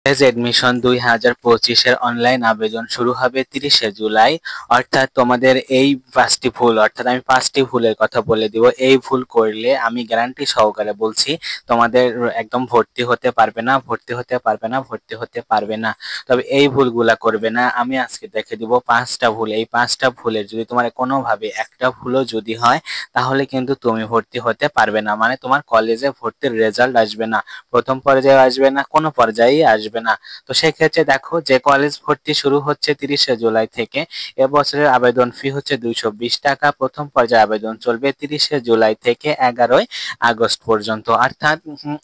College admission 2025 এর online আবেদন শুরু হবে 30শে জুলাই। অর্থাৎ তোমাদের এই 5টি ভুল, অর্থাৎ আমি 5টি ভুলের কথা বলে দিব। এই ভুল করলে আমি গ্যারান্টি সহকারে বলছি তোমাদের একদম ভর্তি হতে পারবে না, ভর্তি হতে পারবে না, ভর্তি হতে পারবে না। তবে এই ভুলগুলা করবে না। আমি আজকে দেখে দিব 5টা ভুল। এই 5টা ভুলের যদি তোমার কোনোভাবে একটা ভুলও যদি হয় তাহলে কিন্তু তুমি ভর্তি হতে পারবে না, মানে তোমার কলেজে ভর্তির রেজাল্ট আসবে না, প্রথম পর্যায়ে আসবে না, কোনো পর্যায়েই আসবে না। তো সেক্ষেত্রে দেখো, যে কলেজ ভর্তি শুরু হচ্ছে 30শে জুলাই থেকে। এবছরের আবেদন ফি হচ্ছে 220 টাকা। প্রথম পর্যায়ে আবেদন চলবে 30শে জুলাই থেকে 11ই আগস্ট পর্যন্ত। অর্থাৎ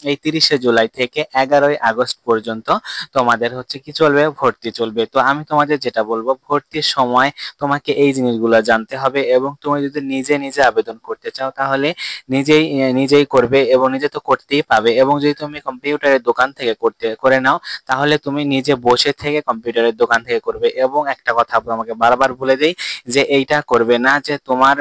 এই 30শে জুলাই থেকে 11ই আগস্ট পর্যন্ত তোমাদের হচ্ছে কি চলবে, ভর্তি চলবে। তো আমি তোমাদের যেটা বলবো, ভর্তির সময় তোমাকে এই জিনিসগুলো জানতে হবে, এবং তুমি যদি নিজে নিজে আবেদন করতে চাও তাহলে নিজেই করবে, এবং নিজে তো করতেই পাবে। এবং যদি তুমি কম্পিউটারের দোকান থেকে করে নাও তাহলে তুমি নিজে বসে থেকে কম্পিউটারের দোকান থেকে করবে। এবং একটা কথা তোমাকে বারবার বলে দেই, যে এইটা করবে না যে তোমার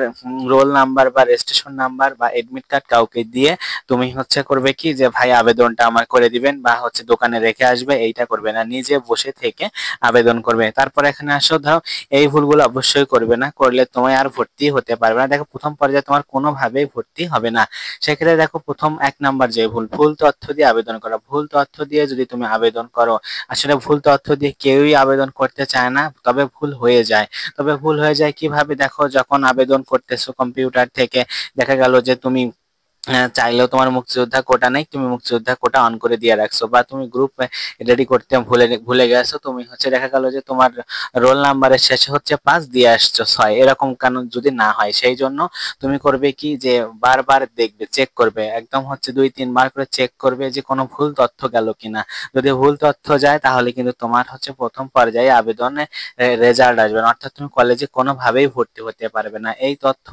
রোল নাম্বার বা রেজিস্ট্রেশন নাম্বার বা এডমিট কার্ড কাউকে দিয়ে তুমি হচ্ছে করবে কি যে ভাই আবেদনটা আমার করে দিবেন, বা হচ্ছে দোকানে রেখে আসবে। এইটা করবে না, নিজে বসে থেকে আবেদন করবে। তারপর এখানে আসো, ধরো এই ভুলগুলো অবশ্যই করবে না, করলে তুমি আর ভর্তি হতে পারবে না। দেখো, প্রথম পর্যায়ে তোমার কোনোভাবেই ভর্তি হবে না। সেক্ষেত্রে দেখো, প্রথম 1 নাম্বার যে ভুল, ভুল তথ্য দিয়ে আবেদন করা। ভুল তথ্য দিয়ে যদি তুমি আবেদন করো, আসলে ভুল তথ্য দিয়ে কেউই আবেদন করতে চায় না, তবে ভুল হয়ে যায়। তবে ভুল হয়ে যায় কিভাবে, দেখো যখন আবেদন করতেছো কম্পিউটার থেকে, দেখা গেল যে তুমি চাইলেও তোমার মুক্তিযোদ্ধা কোটা নেই, তুমি মুক্তিযোদ্ধা কোটা অন করে দিয়ে রাখছো, বা তুমি গ্রুপ রেডি করতে ভুলে ভুলে গেছো, তুমি হচ্ছে দেখা গেল যে তোমার রোল নাম্বারের শেষে হচ্ছে 5 দিয়ে আসছো 6, এরকম কেন যদি না হয়, সেই জন্য তুমি করবে কি যে বারবার দেখবে, চেক করবে, একদম হচ্ছে 2-3 বার করে চেক করবে যে কোনো ভুল তথ্য গেল কিনা। যদি ভুল তথ্য যায় তাহলে কিন্তু তোমার হচ্ছে প্রথম পর্যায়ে আবেদনে রেজাল্ট আসবে না, অর্থাৎ তুমি কলেজে কোনোভাবেই ভর্তি হতে পারবে না। এই তথ্য,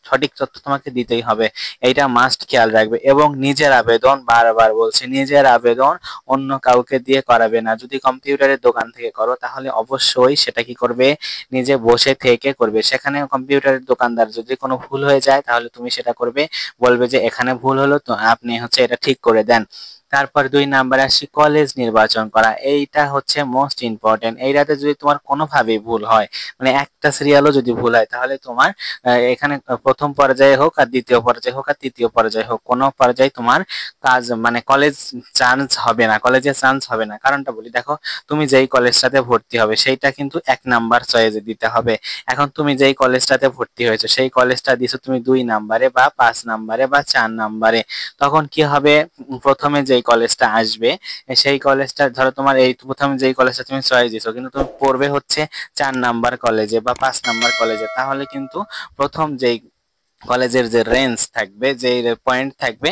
সঠিক তথ্য তোমাকে দিতেই হবে, এইটা মাস্ট খেয়াল রাখবে। এবং নিজের আবেদন, বারবার বলছি, নিজের আবেদন অন্য কাউকে দিয়ে করাবে না। যদি কম্পিউটারের দোকান থেকে করো তাহলে অবশ্যই সেটা কি করবে, নিজে বসে থেকে করবে। সেখানে কম্পিউটারের দোকানদার যদি কোনো ভুল হয়ে যায় তাহলে তুমি সেটা করবে, বলবে যে এখানে ভুল হলো, তো আপনি হচ্ছে এটা ঠিক করে দেন। তারপর 2 নাম্বারে আসি, কলেজ নির্বাচন করা। এইটা হচ্ছে মোস্ট ইম্পর্টেন্ট। এইটাতে যদি তোমার কোনোভাবেই ভুল হয়, মানে একটা সিরিয়ালও যদি ভুল হয়, তাহলে তোমার এখানে প্রথম পর্যায়ে হোক আর দ্বিতীয় পর্যায়ে হোক আর তৃতীয় পর্যায়ে হোক, কোনো পর্যায়ে তোমার কাজ মানে কলেজ চান্স হবে না, কলেজে চান্স হবে না। কারণটা বলি, দেখো তুমি যেই কলেজটাতে ভর্তি হবে সেইটা কিন্তু 1 নাম্বার চয়েসে দিতে হবে। এখন তুমি যেই কলেজটাতে ভর্তি হয়েছো সেই কলেজটা দিছো তুমি 2 নাম্বারে বা 5 নাম্বারে বা 4 নাম্বারে, তখন কি হবে, প্রথমে যেই কলেজটা আসবে সেই কলেজটা, ধরো তোমার এই প্রথমে যেই কলেজটা তুমি চয়েস দিছো, কিন্তু তুমি পড়বে হচ্ছে 4 নাম্বার কলেজে বা 5 নাম্বার কলেজে, তাহলে কিন্তু প্রথম যেই কলেজের যে রেঞ্জ থাকবে, যে পয়েন্ট থাকবে,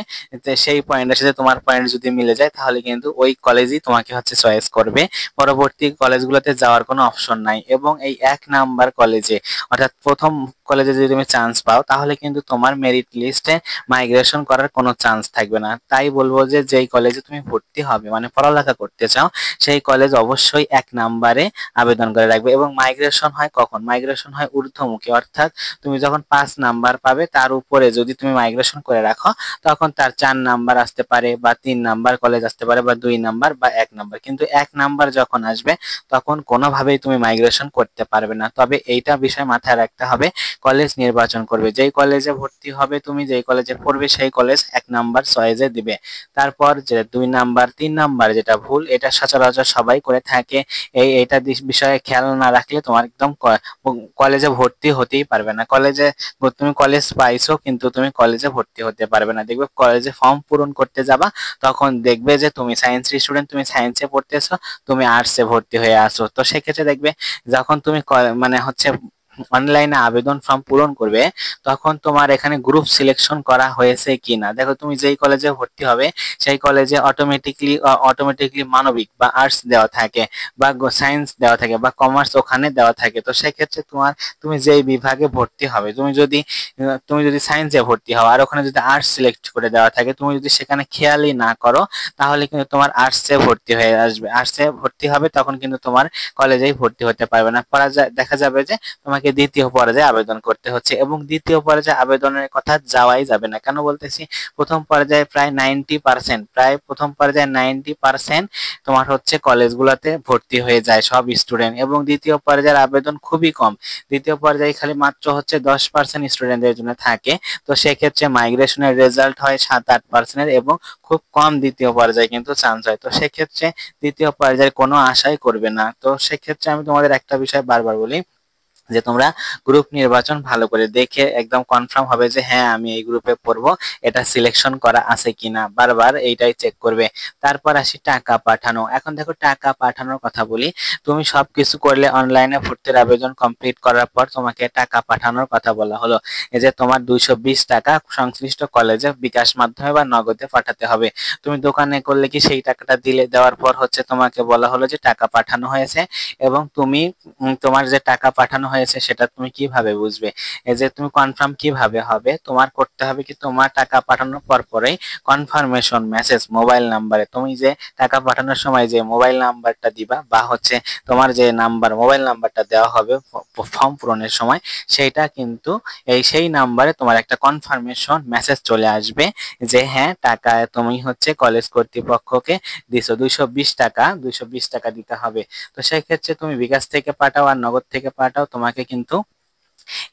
সেই পয়েন্টের সাথে তোমার পয়েন্ট যদি মিলে যায় তাহলে কিন্তু ওই কলেজই তোমাকে হচ্ছে চয়েস করবে, পরবর্তী কলেজগুলোতে যাওয়ার কোনো অপশন নাই। এবং এই 1 নাম্বার কলেজে, অর্থাৎ প্রথম কলেজে যদি তুমি চান্স পাও তাহলে কিন্তু তোমার মেরিট লিস্টে মাইগ্রেশন করার কোনো চান্স থাকবে না। তাই বলবো যে যেই কলেজে তুমি ভর্তি হবে, মানে পড়ালেখা করতে চাও, সেই কলেজ অবশ্যই 1 নাম্বারে আবেদন করে রাখবে। এবং মাইগ্রেশন হয় কখন, মাইগ্রেশন হয় ঊর্ধ্বমুখী, অর্থাৎ তুমি যখন 5 নাম্বার পাবে তার উপরে যদি তুমি মাইগ্রেশন করে রাখো, তখন তার 4 নাম্বার আসতে পারে, বা 3 নাম্বার কলেজ আসতে পারে, বা 2 নাম্বার বা 1 নাম্বার। কিন্তু 1 নাম্বার যখন আসবে তখন কোনোভাবেই তুমি মাইগ্রেশন করতে পারবে না। তবে এইটা বিষয় মাথায় রাখতে হবে, কলেজ নির্বাচন করবে, যেই কলেজে ভর্তি হবে তুমি, যেই কলেজে পড়বে সেই কলেজ 1 নাম্বার চয়েসে দিবে। তারপর যে 2 নাম্বার 3 নাম্বার যেটা ভুল, এটা সচরাচর সবাই করে থাকে। এইটা বিষয়ে খেয়াল না রাখলে তোমার একদম কলেজে ভর্তি হতেই পারবে না। কলেজে তুমি কলেজ পাইছো কিন্তু তুমি কলেজে ভর্তি হতে পারবে না। দেখবে কলেজে ফর্ম পূরণ করতে যাবা, তখন দেখবে যে তুমি সায়েন্সের স্টুডেন্ট, তুমি সায়েন্সে পড়তেছো, তুমি আর্টসে ভর্তি হয়ে আসো। তো সেক্ষেত্রে দেখবে যখন তুমি মানে হচ্ছে অনলাইনে আবেদন ফর্ম পূরণ করবে, তখন তোমার এখানে গ্রুপ সিলেকশন করা হয়েছে কিনা। দেখো, তুমি যেই কলেজে ভর্তি হবে সেই কলেজে অটোমেটিকলি মানবিক বা আর্টস দেওয়া থাকে, বা সায়েন্স দেওয়া থাকে, বা কমার্স ওখানে দেওয়া থাকে। তো সেক্ষেত্রে তুমি যেই বিভাগে ভর্তি হবে, তুমি যদি সায়েন্সে ভর্তি হও আর ওখানে যদি আর্টস সিলেক্ট করে দেওয়া থাকে, তুমি যদি সেখানে খেয়ালই না করো তাহলে কিন্তু তোমার আর্টসে ভর্তি হয়ে আসবে, আর্টসে ভর্তি হবে, তখন কিন্তু তোমার কলেজেই ভর্তি হতে পারবে না। দেখা যাবে যে তোমাকে তোমাকে দ্বিতীয় পর্যায়ে আবেদন করতে হচ্ছে, এবং দ্বিতীয় পর্যায়ে আবেদনের কথা যাওয়াই যাবে না। কেন বলতেছি, প্রথম পর্যায়ে প্রায় 90%, প্রায় প্রথম পর্যায়ে 90% তোমার হচ্ছে কলেজগুলোতে ভর্তি হয়ে যায় সব স্টুডেন্ট, এবং দ্বিতীয় পর্যায়ের আবেদন খুবই কম। দ্বিতীয় পর্যায়ে খালি মাত্র হচ্ছে 10% স্টুডেন্টদের জন্য থাকে। তো সেক্ষেত্রে মাইগ্রেশনের রেজাল্ট হয় 7-8%, এবং খুব কম দ্বিতীয় পর্যায়ে কিন্তু চান্স হয়। তো সেক্ষেত্রে দ্বিতীয় পর্যায়ে কোনো আশাই করবে না। তো সেক্ষেত্রে আমি তোমাদের একটা বিষয় বারবার বলি যে তোমরা গ্রুপ নির্বাচন ভালো করে দেখে একদম কনফার্ম হবে যে হ্যাঁ আমি এই গ্রুপে পড়বো, এটা সিলেকশন করা আছে কিনা, বারবার এইটাই চেক করবে। তারপর আসি টাকা পাঠানো। এখন দেখো টাকা পাঠানোর কথা বলি, তুমি সবকিছু করলে অনলাইনে ভর্তির আবেদন কমপ্লিট করার পর তোমাকে টাকা পাঠানোর কথা বলা হলো। এই যে তোমার 220 টাকা সংশ্লিষ্ট কলেজে বিকাশ মাধ্যমে বা নগদে পাঠাতে হবে। তুমি দোকানে করলে কি সেই টাকাটা দিলে, দেওয়ার পর হচ্ছে তোমাকে বলা হলো যে টাকা পাঠানো হয়েছে, এবং তুমি তোমার যে টাকা পাঠানো হয়েছে সেটা তুমি কিভাবে বুঝবে? এই যে তুমি কনফার্ম কিভাবে হবে, তোমার করতে হবে কি, তোমার টাকা পাঠানোর পর পরেই কনফার্মেশন মেসেজ মোবাইল নাম্বারে, তুমি যে টাকা পাঠানোর সময় যে মোবাইল নাম্বারটা দিবা, বা হচ্ছে তোমার যে নাম্বার মোবাইল নাম্বারটা দেওয়া হবে ফর্ম পূরণের সময়, সেইটা কিন্তু সেই নাম্বারে তোমার একটা কনফার্মেশন মেসেজ চলে আসবে যে হ্যাঁ টাকা তুমি হচ্ছে কলেজ কর্তৃপক্ষকে দিছো, 220 টাকা দিতে হবে। তো সেই ক্ষেত্রে তুমি বিকাশ থেকে পাঠাও আর নগদ থেকে পাঠাও, তোমাকে কিন্তু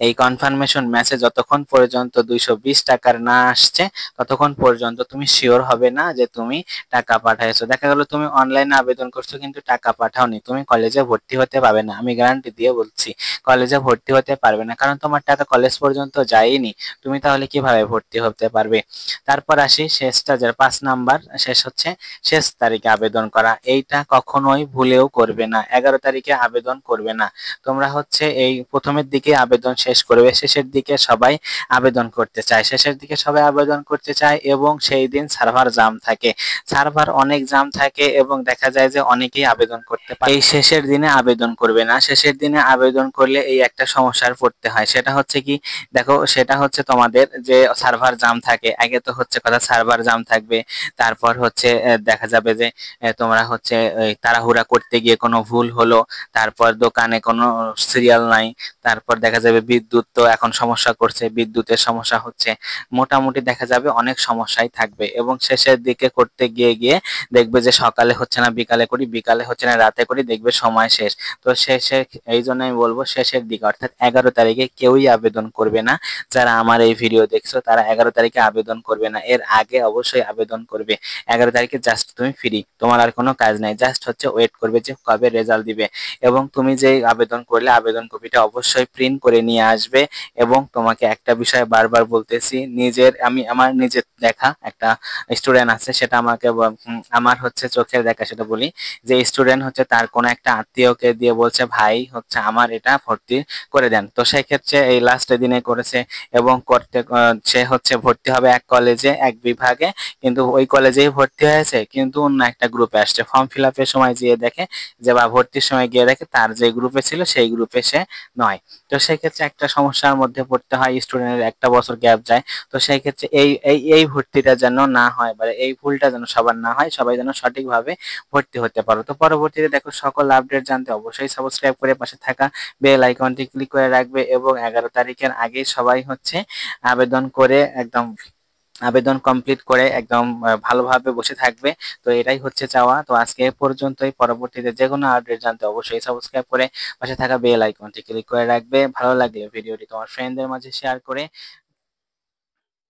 এই কনফার্মেশন মেসেজ যতক্ষণ পর্যন্ত 220 টাকার না আসছে ততক্ষণ পর্যন্ত তুমি শিওর হবে না যে তুমি টাকা পাঠাইছো। দেখা গেল তুমি অনলাইনে আবেদন করছো কিন্তু টাকা পাঠাওনি, তুমি কলেজে ভর্তি হতে পারবে না। আমি গ্যারান্টি দিয়ে বলছি, কলেজে ভর্তি হতে পারবে না, কারণ তোমার টাকা কলেজ পর্যন্ত যায়নি। তুমি তাহলে কিভাবে ভর্তি হতে পারবে? তারপর আসি শেষটা, যার 5 নাম্বার শেষ হচ্ছে শেষ তারিখে আবেদন করা। এইটা কখনোই ভুলেও করবে না, 11 তারিখে আবেদন করবে না। তোমরা হচ্ছে এই প্রথমের দিকে আবেদন শেষ করবে, শেষের দিকে সবাই আবেদন করতে চায়, শেষের দিকে সবাই আবেদন করতে চায়, এবং সেই দিন সার্ভার জাম থাকে, সার্ভার অনেক জাম থাকে, এবং দেখা যায় যে অনেকেই আবেদন করতে পারে। এই শেষের দিনে আবেদন করবে না, শেষের দিনে আবেদন করলে এই একটা সমস্যার পড়তে হয়, সেটা হচ্ছে কি, দেখো সেটা হচ্ছে তোমাদের যে সার্ভার জাম থাকে, আগে তো হচ্ছে কথা সার্ভার জাম থাকবে, তারপর হচ্ছে দেখা যাবে যে তোমরা হচ্ছে তাড়াহুড়া করতে গিয়ে কোনো ভুল হলো, তারপর দোকানে কোনো সিরিয়াল নাই, তারপর দেখা যাবে বিদ্যুৎ তো এখন সমস্যা করছে, বিদ্যুতের সমস্যা হচ্ছে, মোটামুটি দেখা যাবে অনেক সমস্যাই থাকবে, এবং শেষের দিকে করতে গিয়ে গিয়ে দেখবে যে সকালে হচ্ছে না বিকালে করি, বিকালে হচ্ছে না রাতে করি, দেখবে সময় শেষ। তো শেষে এই জন্য আমি বলবো শেষের দিকে অর্থাৎ 11 তারিখে কেউই আবেদন করবে না। যারা আমার এই ভিডিও দেখছো তারা 11 তারিখে আবেদন করবে না, এর আগে অবশ্যই আবেদন করবে। 11 তারিখে জাস্ট তুমি ফ্রি, তোমার আর কোনো কাজ নাই, জাস্ট হচ্ছে ওয়েট করবে যে কবে রেজাল্ট দিবে। এবং তুমি যে আবেদন করলে আবেদন কপিটা অবশ্যই প্রিন্ট করে নিয়ে আসবে। এবং তোমাকে একটা বিষয় বারবার বলতেছি, আমি আমার নিজের দেখা একটা স্টুডেন্ট আছে, সেটা আমাকে আমার হচ্ছে চোখের দেখা, সেটা বলি যে স্টুডেন্ট হচ্ছে তার কোনো একটা আত্মীয়কে দিয়ে বলছে ভাই হচ্ছে আমার এটা ভর্তি করে দেন। তো সেই ক্ষেত্রে এই লাস্টের দিনে করেছে, এবং করতে সে হচ্ছে ভর্তি হবে এক কলেজে এক বিভাগে, কিন্তু ওই কলেজেই ভর্তি হয়েছে কিন্তু অন্য একটা গ্রুপে আসছে, ফর্ম ফিল আপের সময় যেয়ে দেখে যে, বা ভর্তির সময় গিয়ে দেখে তার যে গ্রুপে ছিল সেই গ্রুপে সে নয়। তো সেই ক্ষেত্রে একটা সমস্যার মধ্যে পড়তে হয়, স্টুডেন্টের একটা বছর গ্যাপ যায়। তো সেই ক্ষেত্রে এই ভর্তিটা যেন না হয়, বা এই ভুলটা যেন সবার না হয়, সবাই যেন সঠিকভাবে ভর্তি হতে পারো। তো পরবর্তীতে দেখো সকল আপডেট জানতে অবশ্যই সাবস্ক্রাইব করে পাশে থাকা বেল আইকনটি ক্লিক করে রাখবে, এবং 11 তারিখের আগে সবাই হচ্ছে আবেদন করে একদম আবেদন কমপ্লিট করে একদম ভালোভাবে বসে থাকবে। তো এটাই হচ্ছে চাওয়া। তো আজকে এ পর্যন্তই, পরবর্তীতে যে কোনো আপডেট জানতে অবশ্যই সাবস্ক্রাইব করে পাশে থাকা বেল আইকনটি ক্লিক করে রাখবে। ভালো লাগলে ভিডিওটি তোমার ফ্রেন্ডদের মাঝে শেয়ার করে